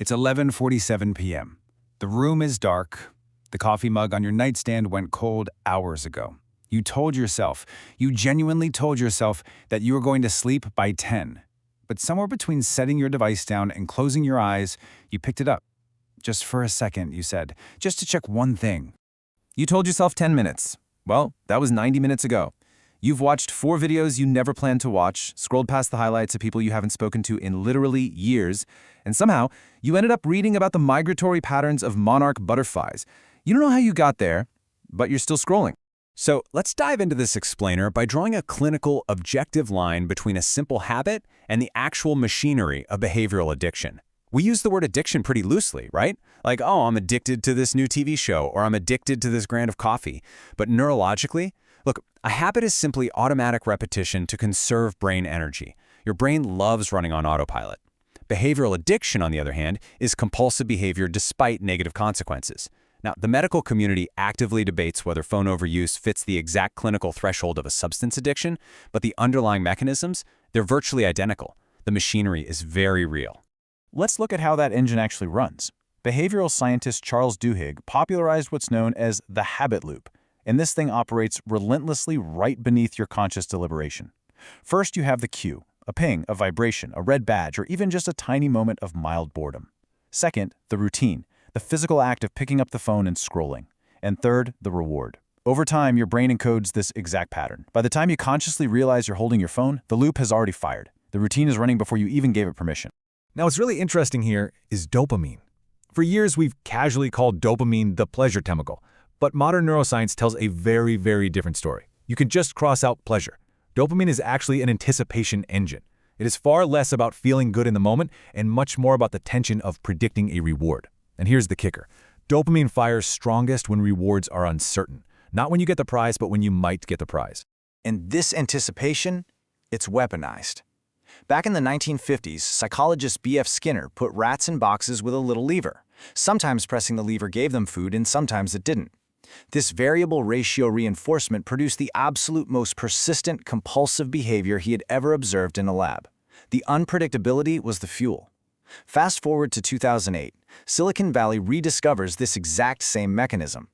It's 11:47 p.m. The room is dark. The coffee mug on your nightstand went cold hours ago. You genuinely told yourself that you were going to sleep by 10. But somewhere between setting your device down and closing your eyes, you picked it up. Just for a second, you said, just to check one thing. You told yourself 10 minutes. Well, that was 90 minutes ago. You've watched 4 videos you never planned to watch, scrolled past the highlights of people you haven't spoken to in literally years, and somehow you ended up reading about the migratory patterns of monarch butterflies. You don't know how you got there, but you're still scrolling. So let's dive into this explainer by drawing a clinical, objective line between a simple habit and the actual machinery of behavioral addiction. We use the word addiction pretty loosely, right? Like, oh, I'm addicted to this new TV show, or I'm addicted to this brand of coffee. But neurologically, look, a habit is simply automatic repetition to conserve brain energy. Your brain loves running on autopilot. Behavioral addiction, on the other hand, is compulsive behavior despite negative consequences. Now, the medical community actively debates whether phone overuse fits the exact clinical threshold of a substance addiction, but the underlying mechanisms, they're virtually identical. The machinery is very real. Let's look at how that engine actually runs. Behavioral scientist Charles Duhigg popularized what's known as the habit loop, and this thing operates relentlessly right beneath your conscious deliberation. First, you have the cue, a ping, a vibration, a red badge, or even just a tiny moment of mild boredom. Second, the routine, the physical act of picking up the phone and scrolling. And third, the reward. Over time, your brain encodes this exact pattern. By the time you consciously realize you're holding your phone, the loop has already fired. The routine is running before you even gave it permission. Now, what's really interesting here is dopamine. For years, we've casually called dopamine the pleasure chemical, but modern neuroscience tells a very, very different story. You can just cross out pleasure. Dopamine is actually an anticipation engine. It is far less about feeling good in the moment and much more about the tension of predicting a reward. And here's the kicker. Dopamine fires strongest when rewards are uncertain. Not when you get the prize, but when you might get the prize. And this anticipation, it's weaponized. Back in the 1950s, psychologist B.F. Skinner put rats in boxes with a little lever. Sometimes pressing the lever gave them food and sometimes it didn't. This variable ratio reinforcement produced the absolute most persistent compulsive behavior he had ever observed in a lab. The unpredictability was the fuel. Fast forward to 2008, Silicon Valley rediscovers this exact same mechanism.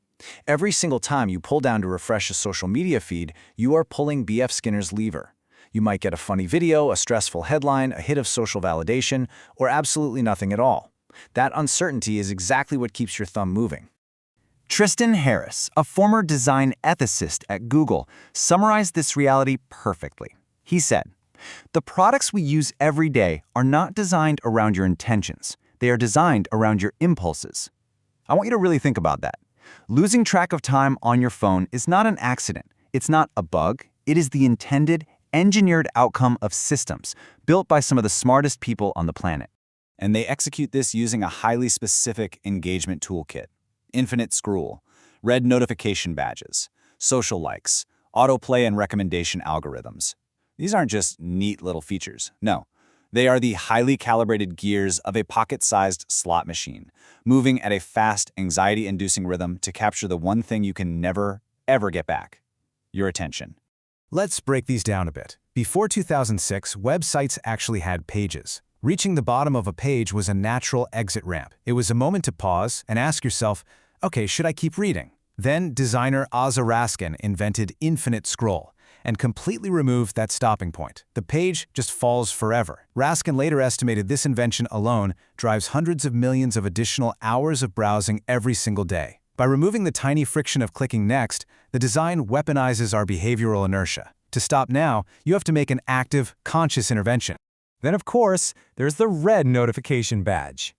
Every single time you pull down to refresh a social media feed, you are pulling B.F. Skinner's lever. You might get a funny video, a stressful headline, a hit of social validation, or absolutely nothing at all. That uncertainty is exactly what keeps your thumb moving. Tristan Harris, a former design ethicist at Google, summarized this reality perfectly. He said, "The products we use every day are not designed around your intentions. They are designed around your impulses." I want you to really think about that. Losing track of time on your phone is not an accident. It's not a bug. It is the intended, engineered outcome of systems built by some of the smartest people on the planet. And they execute this using a highly specific engagement toolkit. Infinite scroll, red notification badges, social likes, autoplay and recommendation algorithms. These aren't just neat little features. No, they are the highly calibrated gears of a pocket-sized slot machine, moving at a fast, anxiety-inducing rhythm to capture the one thing you can never, ever get back: your attention. Let's break these down a bit. Before 2006, websites actually had pages. Reaching the bottom of a page was a natural exit ramp. It was a moment to pause and ask yourself, okay, should I keep reading? Then designer Ozzy Raskin invented infinite scroll and completely removed that stopping point. The page just falls forever. Raskin later estimated this invention alone drives hundreds of millions of additional hours of browsing every single day. By removing the tiny friction of clicking next, the design weaponizes our behavioral inertia. To stop now, you have to make an active, conscious intervention. Then, of course, there's the red notification badge.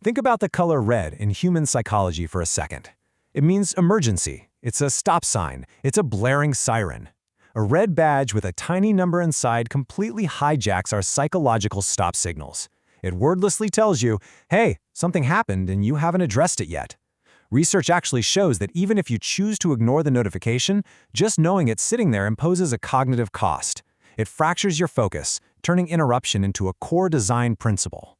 Think about the color red in human psychology for a second. It means emergency. It's a stop sign. It's a blaring siren. A red badge with a tiny number inside completely hijacks our psychological stop signals. It wordlessly tells you, hey, something happened and you haven't addressed it yet. Research actually shows that even if you choose to ignore the notification, just knowing it's sitting there imposes a cognitive cost. It fractures your focus, turning interruption into a core design principle.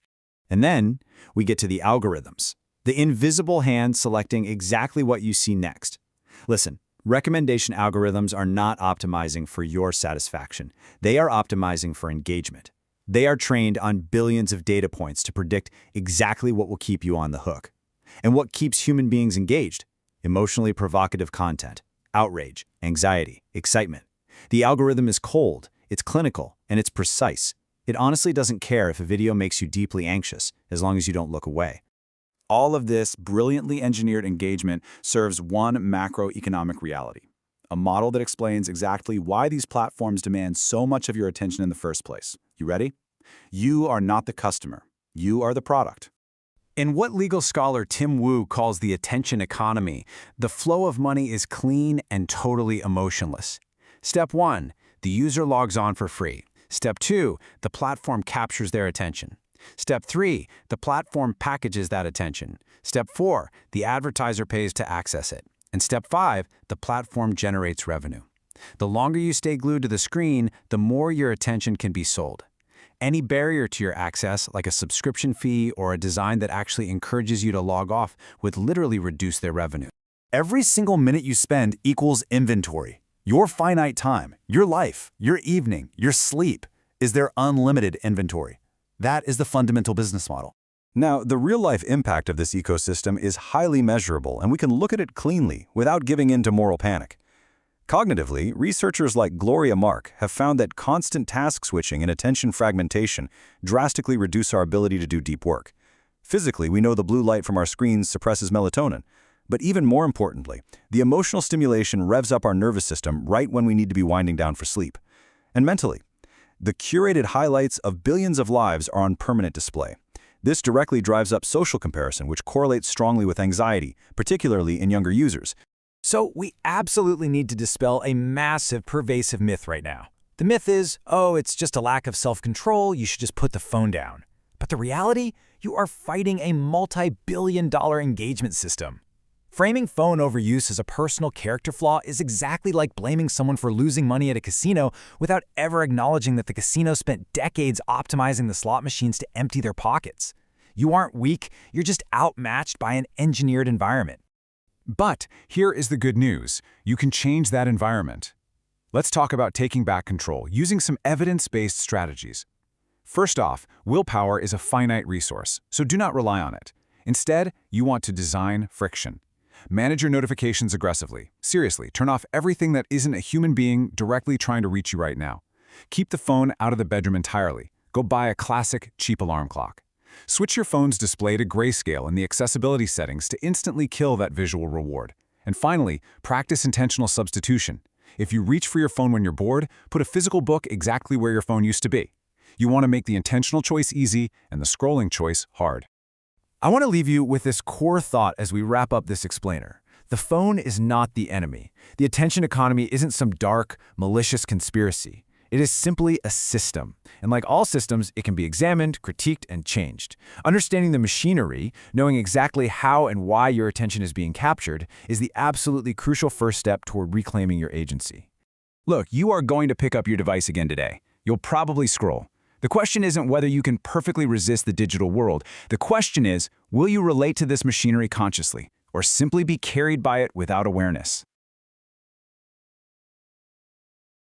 And then we get to the algorithms, the invisible hand selecting exactly what you see next. Listen, recommendation algorithms are not optimizing for your satisfaction. They are optimizing for engagement. They are trained on billions of data points to predict exactly what will keep you on the hook. And what keeps human beings engaged? Emotionally provocative content, outrage, anxiety, excitement. The algorithm is cold, it's clinical, and it's precise. It honestly doesn't care if a video makes you deeply anxious, as long as you don't look away. All of this brilliantly engineered engagement serves one macroeconomic reality, a model that explains exactly why these platforms demand so much of your attention in the first place. You ready? You are not the customer. You are the product. In what legal scholar Tim Wu calls the attention economy, the flow of money is clean and totally emotionless. Step 1, the user logs on for free. Step 2, the platform captures their attention. Step 3, the platform packages that attention. Step 4, the advertiser pays to access it. And Step 5, the platform generates revenue. The longer you stay glued to the screen, the more your attention can be sold. Any barrier to your access, like a subscription fee or a design that actually encourages you to log off, would literally reduce their revenue. Every single minute you spend equals inventory. Your finite time, your life, your evening, your sleep is their unlimited inventory. That is the fundamental business model. Now, the real-life impact of this ecosystem is highly measurable, and we can look at it cleanly without giving in to moral panic. Cognitively, researchers like Gloria Mark have found that constant task switching and attention fragmentation drastically reduce our ability to do deep work. Physically, we know the blue light from our screens suppresses melatonin. But even more importantly, the emotional stimulation revs up our nervous system right when we need to be winding down for sleep. And mentally, the curated highlights of billions of lives are on permanent display. This directly drives up social comparison, which correlates strongly with anxiety, particularly in younger users. So we absolutely need to dispel a massive, pervasive myth right now. The myth is, oh, it's just a lack of self-control, you should just put the phone down. But the reality? You are fighting a multi-billion-dollar engagement system. Framing phone overuse as a personal character flaw is exactly like blaming someone for losing money at a casino without ever acknowledging that the casino spent decades optimizing the slot machines to empty their pockets. You aren't weak, you're just outmatched by an engineered environment. But here is the good news. You can change that environment. Let's talk about taking back control using some evidence-based strategies. First off, willpower is a finite resource, so do not rely on it. Instead, you want to design friction. Manage your notifications aggressively. Seriously, turn off everything that isn't a human being directly trying to reach you right now. Keep the phone out of the bedroom entirely. Go buy a classic, cheap alarm clock. Switch your phone's display to grayscale in the accessibility settings to instantly kill that visual reward. And finally, practice intentional substitution. If you reach for your phone when you're bored, put a physical book exactly where your phone used to be. You want to make the intentional choice easy and the scrolling choice hard. I want to leave you with this core thought as we wrap up this explainer. The phone is not the enemy. The attention economy isn't some dark, malicious conspiracy. It is simply a system. And like all systems, it can be examined, critiqued, and changed. Understanding the machinery, knowing exactly how and why your attention is being captured, is the absolutely crucial first step toward reclaiming your agency. Look, you are going to pick up your device again today. You'll probably scroll. The question isn't whether you can perfectly resist the digital world. The question is, will you relate to this machinery consciously, or simply be carried by it without awareness?